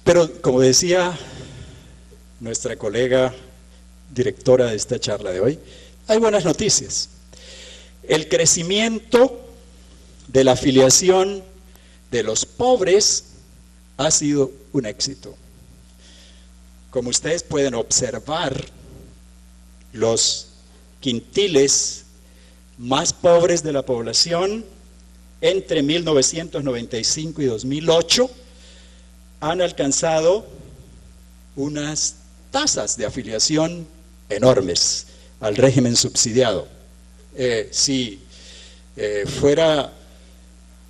Pero como decía nuestra colega directora de esta charla de hoy, hay buenas noticias. El crecimiento de la afiliación de los pobres ha sido un éxito. Como ustedes pueden observar, los quintiles más pobres de la población entre 1995 y 2008 han alcanzado unas tasas de afiliación enormes al régimen subsidiado. Si fuera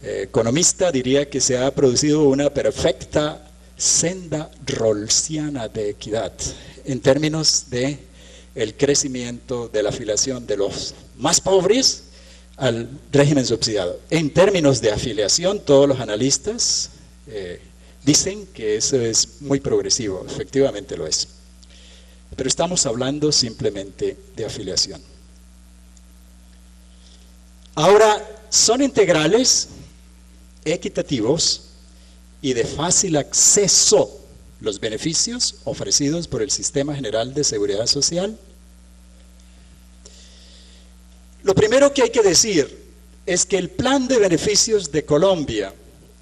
economista, diría que se ha producido una perfecta senda rawlsiana de equidad en términos de el crecimiento de la afiliación de los más pobres al régimen subsidiado. En términos de afiliación, todos los analistas dicen que eso es muy progresivo, efectivamente lo es. Pero estamos hablando simplemente de afiliación. Ahora, son integrales, equitativos y de fácil acceso los beneficios ofrecidos por el Sistema General de Seguridad Social. Lo primero que hay que decir es que el Plan de Beneficios de Colombia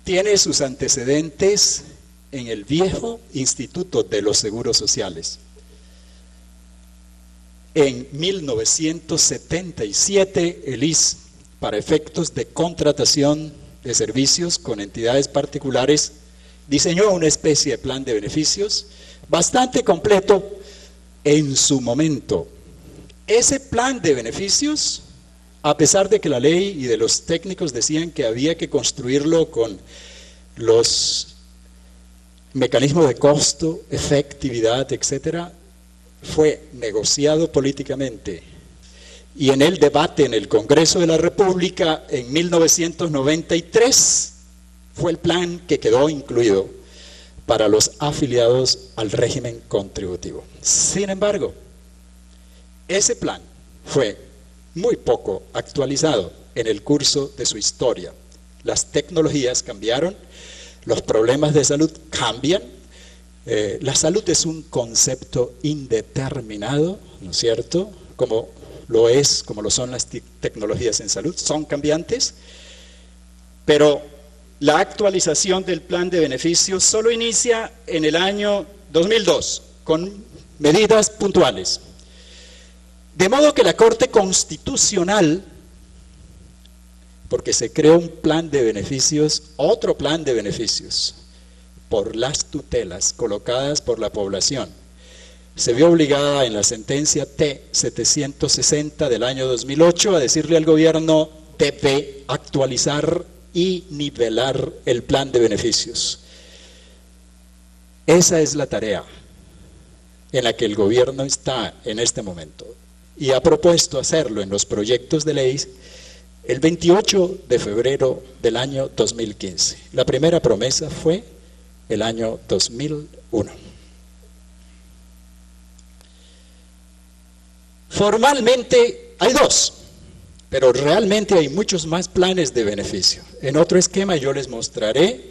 tiene sus antecedentes en el viejo Instituto de los Seguros Sociales. En 1977, el ISS, para efectos de contratación de servicios con entidades particulares, diseñó una especie de plan de beneficios bastante completo en su momento. Ese plan de beneficios, a pesar de que la ley y de los técnicos decían que había que construirlo con los mecanismos de costo, efectividad, etcétera, fue negociado políticamente. Y en el debate en el Congreso de la República en 1993 fue el plan que quedó incluido para los afiliados al régimen contributivo. Sin embargo, ese plan fue muy poco actualizado en el curso de su historia. Las tecnologías cambiaron, los problemas de salud cambian. La salud es un concepto indeterminado, ¿no es cierto? Como lo son las tecnologías en salud, son cambiantes, pero la actualización del plan de beneficios solo inicia en el año 2002, con medidas puntuales. De modo que la Corte Constitucional, porque se creó un plan de beneficios, otro plan de beneficios, por las tutelas colocadas por la población, se vio obligada en la sentencia T-760 del año 2008 a decirle al gobierno: debe actualizar y nivelar el plan de beneficios. Esa es la tarea en la que el gobierno está en este momento y ha propuesto hacerlo en los proyectos de ley el 28 de febrero del año 2015. La primera promesa fue el año 2001. Formalmente hay dos, pero realmente hay muchos más planes de beneficio. En otro esquema yo les mostraré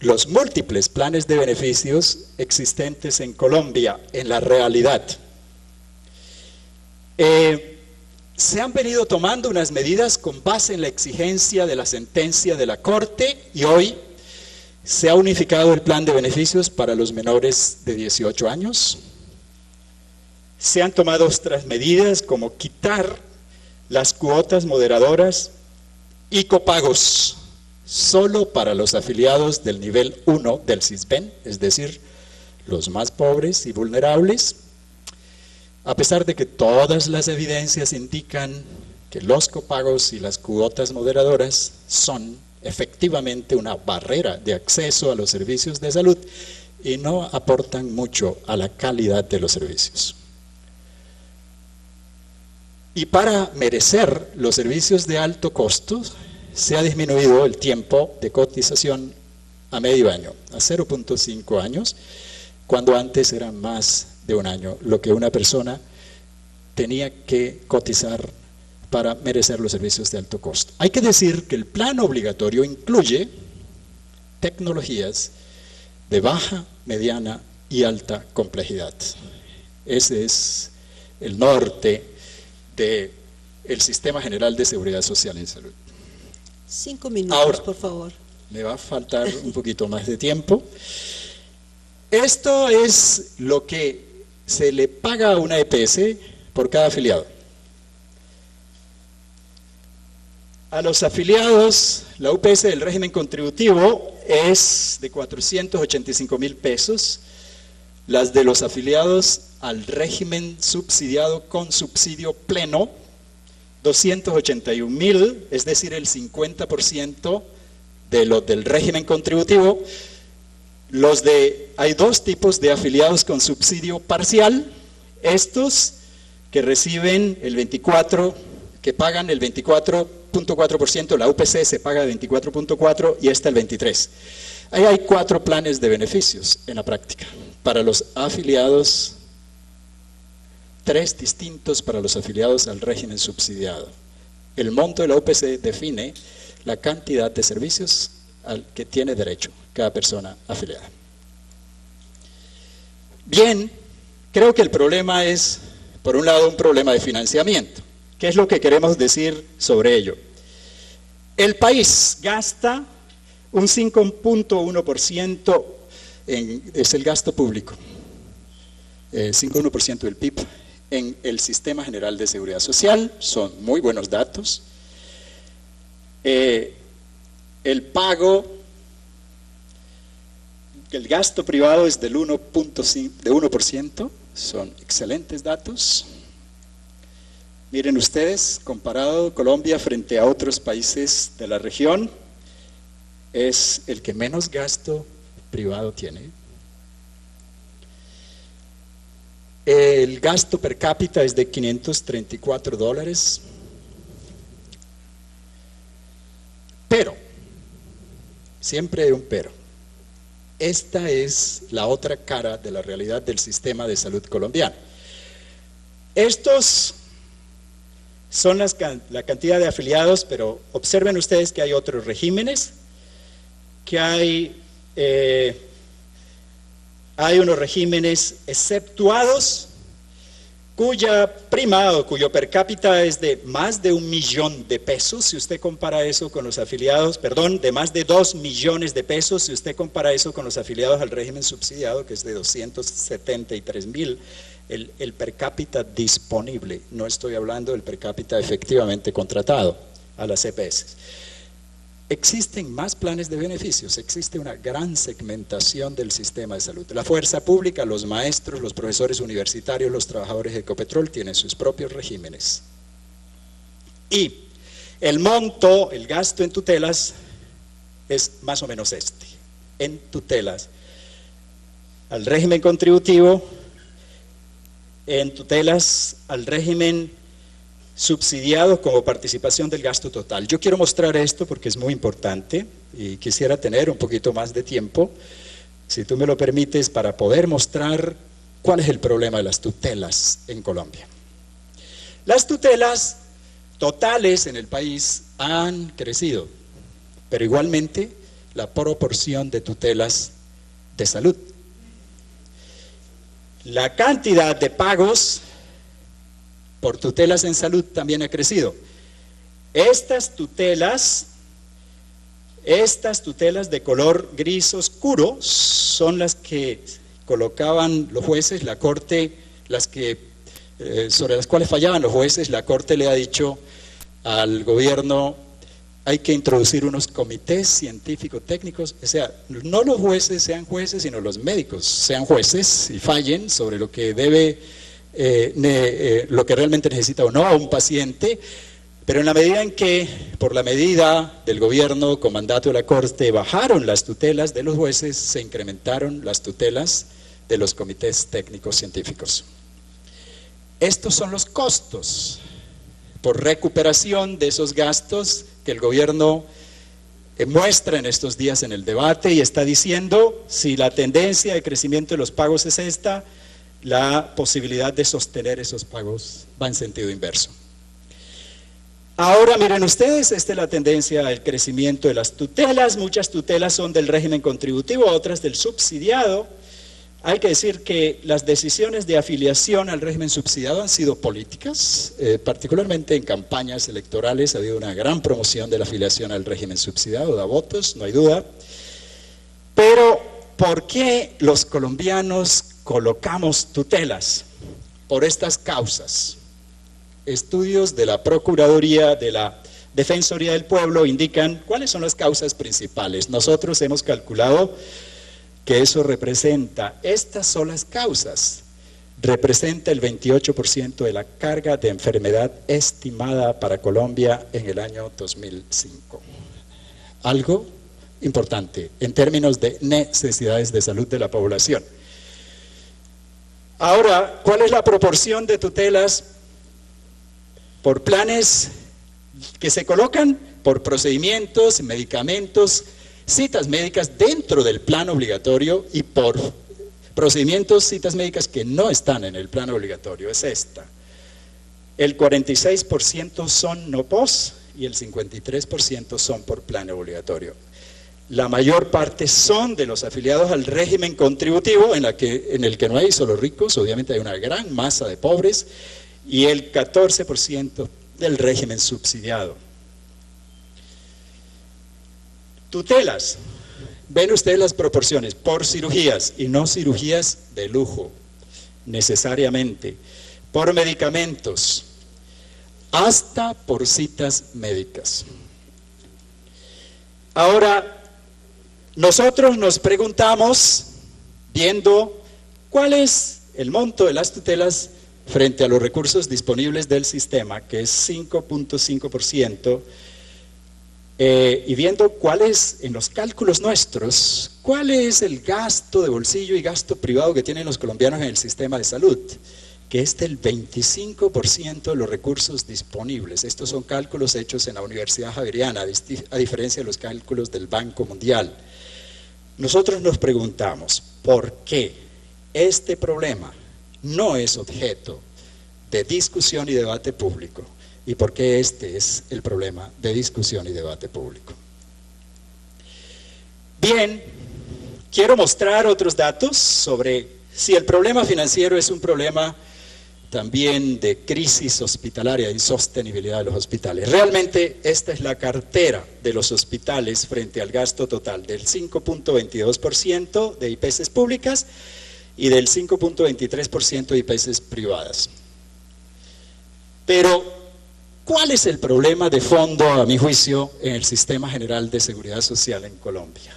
los múltiples planes de beneficios existentes en Colombia en la realidad. Se han venido tomando unas medidas con base en la exigencia de la sentencia de la Corte y hoy se ha unificado el plan de beneficios para los menores de 18 años. Se han tomado otras medidas como quitar las cuotas moderadoras y copagos solo para los afiliados del nivel 1 del SISBEN, es decir, los más pobres y vulnerables, a pesar de que todas las evidencias indican que los copagos y las cuotas moderadoras son efectivamente una barrera de acceso a los servicios de salud y no aportan mucho a la calidad de los servicios. Y para merecer los servicios de alto costo, se ha disminuido el tiempo de cotización a medio año, a 0.5 años, cuando antes era más de un año, lo que una persona tenía que cotizar para merecer los servicios de alto costo. Hay que decir que el plan obligatorio incluye tecnologías de baja, mediana y alta complejidad. Ese es el norte del Sistema General de Seguridad Social en Salud. 5 minutos, ahora, por favor. Me va a faltar un poquito más de tiempo. Esto es lo que se le paga a una EPS por cada afiliado. A los afiliados, la UPS del régimen contributivo es de 485,000 pesos. Las de los afiliados al régimen subsidiado con subsidio pleno, 281,000, es decir, el 50% de los del régimen contributivo. Hay dos tipos de afiliados con subsidio parcial, estos que reciben el 24%, que pagan el 24.4%, la UPC se paga el 24.4% y esta el 23%. Ahí hay 4 planes de beneficios en la práctica. Para los afiliados, 3 distintos para los afiliados al régimen subsidiado. El monto de la UPC define la cantidad de servicios al que tiene derecho cada persona afiliada. Bien, creo que el problema es, por un lado, un problema de financiamiento. ¿Qué es lo que queremos decir sobre ello? El país gasta un 5.1%, es el gasto público, 5.1% del PIB en el Sistema General de Seguridad Social. Son muy buenos datos. El pago, el gasto privado es del 1%, son excelentes datos. Miren ustedes, comparado Colombia frente a otros países de la región, es el que menos gasto privado tiene. El gasto per cápita es de $534. Pero, siempre hay un pero. Esta es la otra cara de la realidad del sistema de salud colombiano. Estos son la cantidad de afiliados, pero observen ustedes que hay otros regímenes, que hay unos regímenes exceptuados cuya prima o cuyo per cápita es de más de 1 millón de pesos, si usted compara eso con los afiliados, perdón, de más de 2 millones de pesos, si usted compara eso con los afiliados al régimen subsidiado, que es de 273,000, el per cápita disponible, no estoy hablando del per cápita efectivamente contratado a las EPS. Existen más planes de beneficios, existe una gran segmentación del sistema de salud. La fuerza pública, los maestros, los profesores universitarios, los trabajadores de Ecopetrol tienen sus propios regímenes. Y el monto, el gasto en tutelas es más o menos este. En tutelas, al régimen contributivo, en tutelas al régimen subsidiado como participación del gasto total. Yo quiero mostrar esto porque es muy importante y quisiera tener un poquito más de tiempo, si tú me lo permites, para poder mostrar cuál es el problema de las tutelas en Colombia. Las tutelas totales en el país han crecido, pero igualmente la proporción de tutelas de salud. La cantidad de pagos por tutelas en salud también ha crecido. Estas tutelas de color gris oscuro son las que colocaban los jueces, la corte, sobre las cuales fallaban los jueces. La corte le ha dicho al gobierno: hay que introducir unos comités científicos técnicos, o sea, no los jueces sean jueces, sino los médicos sean jueces y fallen sobre lo que debe, lo que realmente necesita o no un paciente, pero en la medida en que, por la medida del gobierno con mandato de la Corte, bajaron las tutelas de los jueces, se incrementaron las tutelas de los comités técnicos científicos. Estos son los costos por recuperación de esos gastos que el gobierno muestra en estos días en el debate y está diciendo: si la tendencia de crecimiento de los pagos es esta, la posibilidad de sostener esos pagos va en sentido inverso. Ahora miren ustedes, esta es la tendencia al crecimiento de las tutelas. Muchas tutelas son del régimen contributivo, otras del subsidiado. Hay que decir que las decisiones de afiliación al régimen subsidiado han sido políticas, particularmente en campañas electorales ha habido una gran promoción de la afiliación al régimen subsidiado, da votos, no hay duda. Pero, ¿por qué los colombianos colocamos tutelas? Por estas causas. Estudios de la Procuraduría, de la Defensoría del Pueblo indican cuáles son las causas principales. Nosotros hemos calculado que eso representa, estas son las causas, representa el 28% de la carga de enfermedad estimada para Colombia en el año 2005. Algo importante en términos de necesidades de salud de la población. Ahora, ¿cuál es la proporción de tutelas por planes que se colocan por procedimientos, medicamentos, citas médicas dentro del plan obligatorio y por procedimientos, citas médicas que no están en el plan obligatorio? Es esta. El 46% son no pos y el 53% son por plan obligatorio. La mayor parte son de los afiliados al régimen contributivo, en el que no hay solo ricos, obviamente hay una gran masa de pobres, y el 14% del régimen subsidiado. Tutelas, ven ustedes las proporciones, por cirugías y no cirugías de lujo, necesariamente, por medicamentos, hasta por citas médicas. Ahora, nosotros nos preguntamos, viendo cuál es el monto de las tutelas frente a los recursos disponibles del sistema, que es 5.5%, y viendo cuál es, en los cálculos nuestros, cuál es el gasto de bolsillo y gasto privado que tienen los colombianos en el sistema de salud, que es del 25% de los recursos disponibles. Estos son cálculos hechos en la Universidad Javeriana, a diferencia de los cálculos del Banco Mundial. Nosotros nos preguntamos, ¿por qué este problema no es objeto de discusión y debate público? ¿Y por qué este es el problema de discusión y debate público? Bien, quiero mostrar otros datos sobre si el problema financiero es un problema también de crisis hospitalaria, de insostenibilidad de los hospitales. Realmente esta es la cartera de los hospitales frente al gasto total, del 5.22% de IPS públicas y del 5.23% de IPS privadas. Pero, ¿cuál es el problema de fondo, a mi juicio, en el Sistema General de Seguridad Social en Colombia?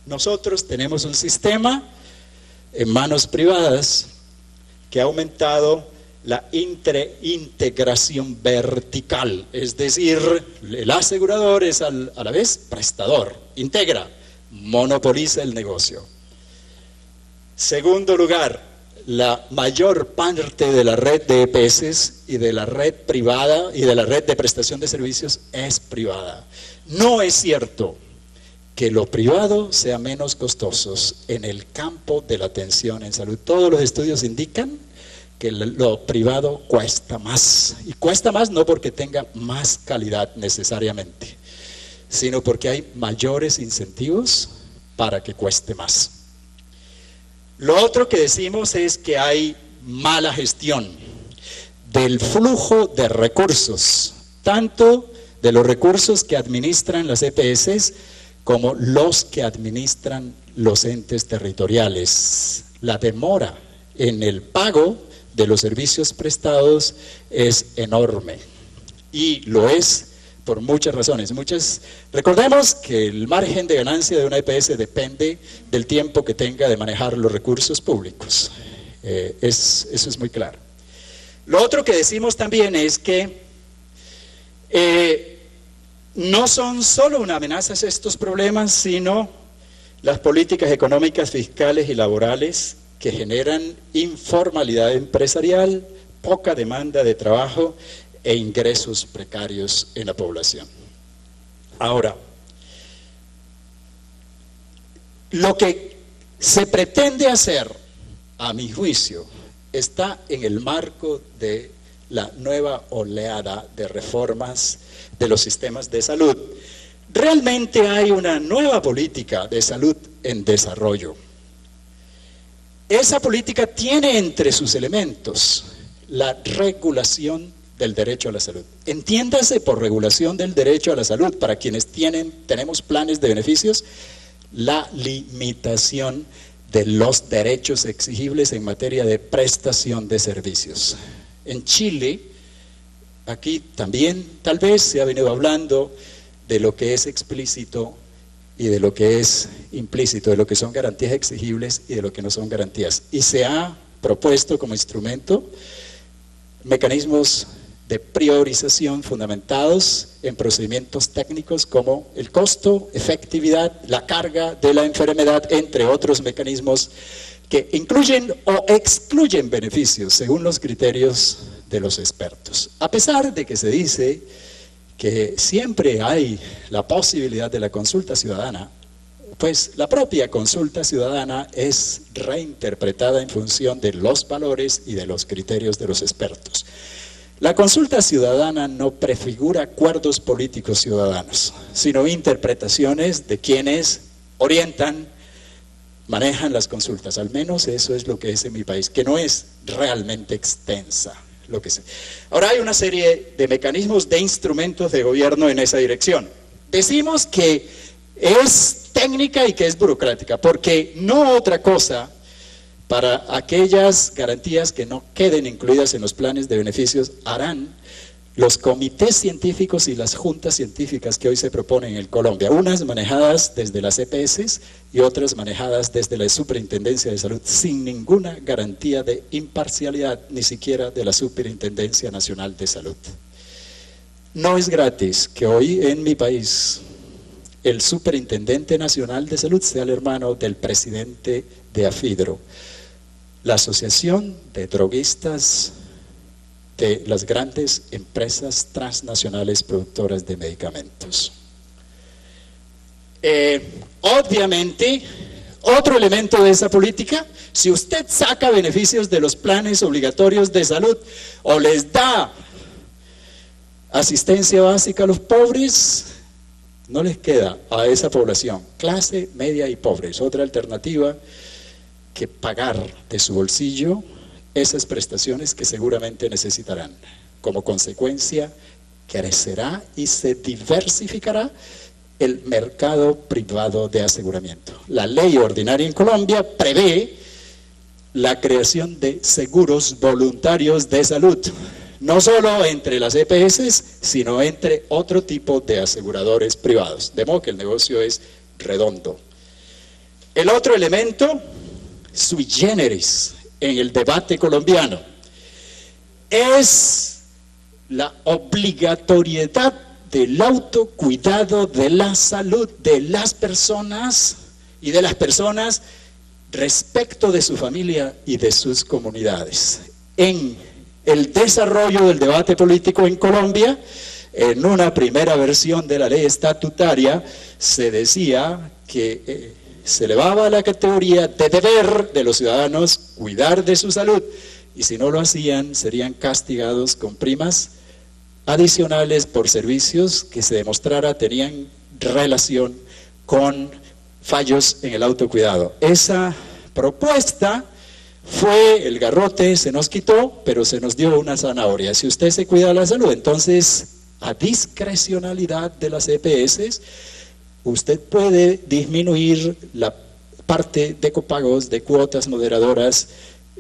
Nosotros tenemos un sistema en manos privadas que ha aumentado la integración vertical, es decir, el asegurador es a la vez prestador, integra, monopoliza el negocio. Segundo lugar, la mayor parte de la red de EPS y de la red privada y de la red de prestación de servicios es privada. No es cierto que lo privado sea menos costoso en el campo de la atención en salud. Todos los estudios indican que lo privado cuesta más, y cuesta más no porque tenga más calidad necesariamente, sino porque hay mayores incentivos para que cueste más. Lo otro que decimos es que hay mala gestión del flujo de recursos, tanto de los recursos que administran las EPS como los que administran los entes territoriales. La demora en el pago de los servicios prestados es enorme, y lo es por muchas razones. Recordemos que el margen de ganancia de una EPS depende del tiempo que tenga de manejar los recursos públicos. Eso es muy claro. Lo otro que decimos también es que no son solo una amenaza estos problemas, sino las políticas económicas, fiscales y laborales que generan informalidad empresarial, poca demanda de trabajo e ingresos precarios en la población. Ahora, lo que se pretende hacer, a mi juicio, está en el marco de la nueva oleada de reformas de los sistemas de salud. Realmente hay una nueva política de salud en desarrollo. Esa política tiene entre sus elementos la regulación del derecho a la salud. Entiéndase por regulación del derecho a la salud, para quienes tenemos planes de beneficios, la limitación de los derechos exigibles en materia de prestación de servicios. En Chile, aquí también tal vez se ha venido hablando de lo que es explícito y de lo que es implícito, de lo que son garantías exigibles y de lo que no son garantías. Y se ha propuesto como instrumento mecanismos de priorización fundamentados en procedimientos técnicos como el costo, efectividad, la carga de la enfermedad, entre otros mecanismos que incluyen o excluyen beneficios según los criterios de los expertos. A pesar de que se dice que siempre hay la posibilidad de la consulta ciudadana, pues la propia consulta ciudadana es reinterpretada en función de los valores y de los criterios de los expertos. La consulta ciudadana no prefigura acuerdos políticos ciudadanos, sino interpretaciones de quienes orientan, manejan las consultas. Al menos eso es lo que es en mi país, que no es realmente extensa. Ahora hay una serie de mecanismos, de instrumentos de gobierno en esa dirección. Decimos que es técnica y que es burocrática, porque no otra cosa para aquellas garantías que no queden incluidas en los planes de beneficios harán los comités científicos y las juntas científicas que hoy se proponen en Colombia, unas manejadas desde las EPS y otras manejadas desde la Superintendencia de Salud, sin ninguna garantía de imparcialidad, ni siquiera de la Superintendencia Nacional de Salud. No es gratis que hoy en mi país el Superintendente Nacional de Salud sea el hermano del presidente de AFIDRO, la Asociación de Droguistas de las grandes empresas transnacionales productoras de medicamentos. Obviamente, otro elemento de esa política, si usted saca beneficios de los planes obligatorios de salud o les da asistencia básica a los pobres, no les queda a esa población, clase media y pobres, otra alternativa que pagar de su bolsillo esas prestaciones que seguramente necesitarán. Como consecuencia, crecerá y se diversificará el mercado privado de aseguramiento. La ley ordinaria en Colombia prevé la creación de seguros voluntarios de salud, no solo entre las EPS, sino entre otro tipo de aseguradores privados, de modo que el negocio es redondo. El otro elemento, sui generis, en el debate colombiano, es la obligatoriedad del autocuidado de la salud de las personas y de las personas respecto de su familia y de sus comunidades. En el desarrollo del debate político en Colombia, en una primera versión de la ley estatutaria, se decía que se elevaba a la categoría de deber de los ciudadanos cuidar de su salud, y si no lo hacían serían castigados con primas adicionales por servicios que se demostrara tenían relación con fallos en el autocuidado. Esa propuesta fue el garrote, se nos quitó, pero se nos dio una zanahoria. Si usted se cuida de la salud, entonces a discrecionalidad de las EPS, usted puede disminuir la parte de copagos, de cuotas moderadoras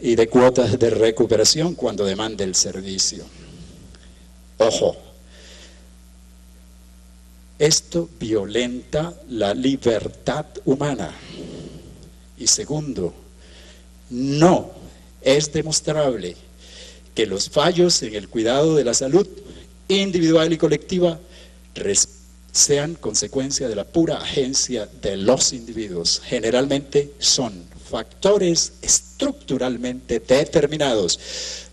y de cuotas de recuperación cuando demande el servicio. Ojo, esto violenta la libertad humana. Y segundo, no es demostrable que los fallos en el cuidado de la salud individual y colectiva sean consecuencia de la pura agencia de los individuos. Generalmente son factores estructuralmente determinados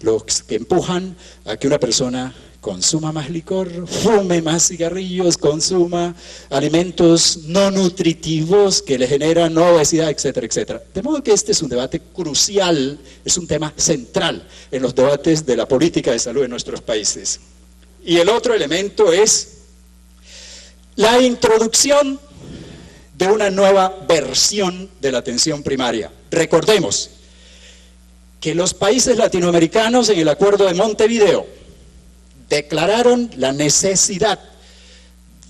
los que empujan a que una persona consuma más licor, fume más cigarrillos, consuma alimentos no nutritivos que le generan obesidad, etcétera, etcétera. De modo que este es un debate crucial, es un tema central en los debates de la política de salud en nuestros países. Y el otro elemento es la introducción de una nueva versión de la atención primaria. Recordemos que los países latinoamericanos en el Acuerdo de Montevideo declararon la necesidad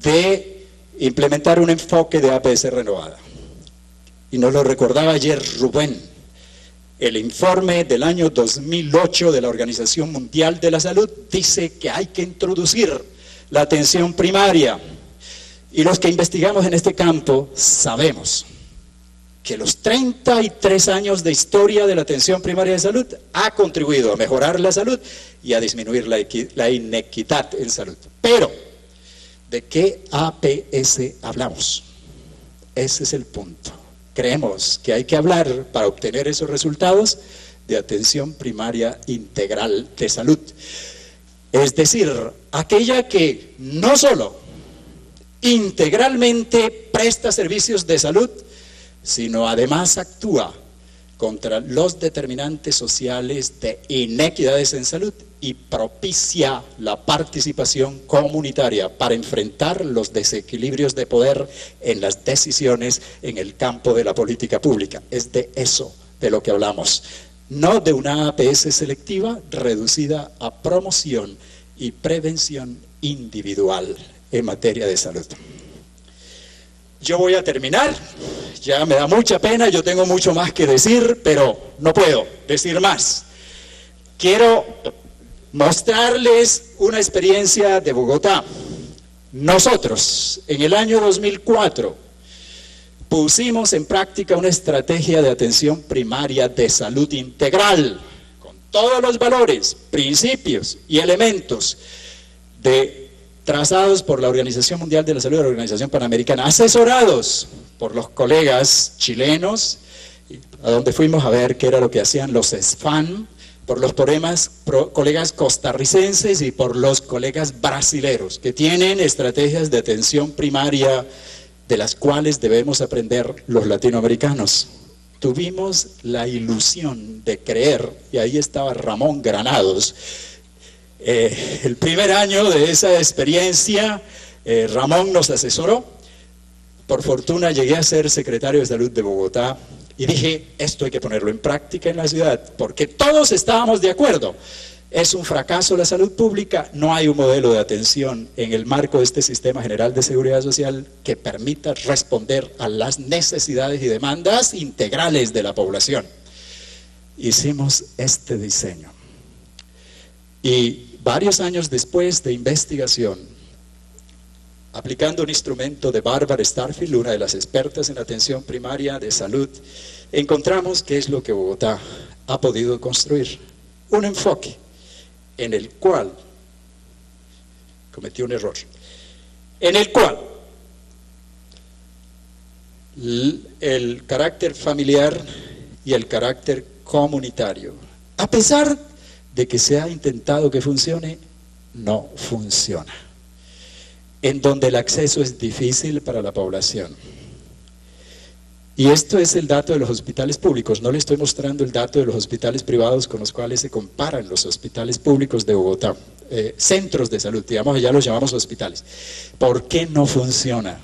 de implementar un enfoque de APS renovada. Y nos lo recordaba ayer Rubén, el informe del año 2008 de la Organización Mundial de la Salud dice que hay que introducir la atención primaria. Y los que investigamos en este campo sabemos que los 33 años de historia de la atención primaria de salud ha contribuido a mejorar la salud y a disminuir la inequidad en salud. Pero, ¿de qué APS hablamos? Ese es el punto. Creemos que hay que hablar, para obtener esos resultados, de atención primaria integral de salud. Es decir, aquella que no solo integralmente presta servicios de salud, sino además actúa contra los determinantes sociales de inequidades en salud y propicia la participación comunitaria para enfrentar los desequilibrios de poder en las decisiones en el campo de la política pública. Es de eso de lo que hablamos, no de una APS selectiva reducida a promoción y prevención individual en materia de salud. Yo voy a terminar, ya me da mucha pena, yo tengo mucho más que decir, pero no puedo decir más. Quiero mostrarles una experiencia de Bogotá. Nosotros, en el año 2004, pusimos en práctica una estrategia de atención primaria de salud integral, con todos los valores, principios y elementos trazados por la Organización Mundial de la Salud y la Organización Panamericana, asesorados por los colegas chilenos, a donde fuimos a ver qué era lo que hacían los SFAN, por los colegas costarricenses y por los colegas brasileros, que tienen estrategias de atención primaria de las cuales debemos aprender los latinoamericanos. Tuvimos la ilusión de creer, y ahí estaba Ramón Granados, el primer año de esa experiencia, Ramón nos asesoró. Por fortuna llegué a ser secretario de Salud de Bogotá y dije, esto hay que ponerlo en práctica en la ciudad, porque todos estábamos de acuerdo. Es un fracaso la salud pública, no hay un modelo de atención en el marco de este sistema general de seguridad social que permita responder a las necesidades y demandas integrales de la población. Hicimos este diseño. Y varios años después de investigación, aplicando un instrumento de Barbara Starfield, una de las expertas en atención primaria de salud, encontramos qué es lo que Bogotá ha podido construir. Un enfoque en el cual, cometí un error, en el cual el carácter familiar y el carácter comunitario, a pesar de que se ha intentado que funcione, no funciona. En donde el acceso es difícil para la población. Y esto es el dato de los hospitales públicos, no le estoy mostrando el dato de los hospitales privados con los cuales se comparan los hospitales públicos de Bogotá, centros de salud, digamos, ya los llamamos hospitales. ¿Por qué no funciona?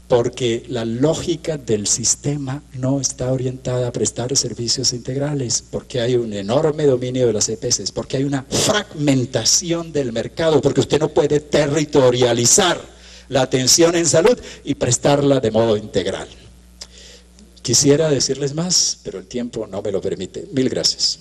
Porque la lógica del sistema no está orientada a prestar servicios integrales, porque hay un enorme dominio de las EPS, porque hay una fragmentación del mercado, porque usted no puede territorializar la atención en salud y prestarla de modo integral. Quisiera decirles más, pero el tiempo no me lo permite. Mil gracias.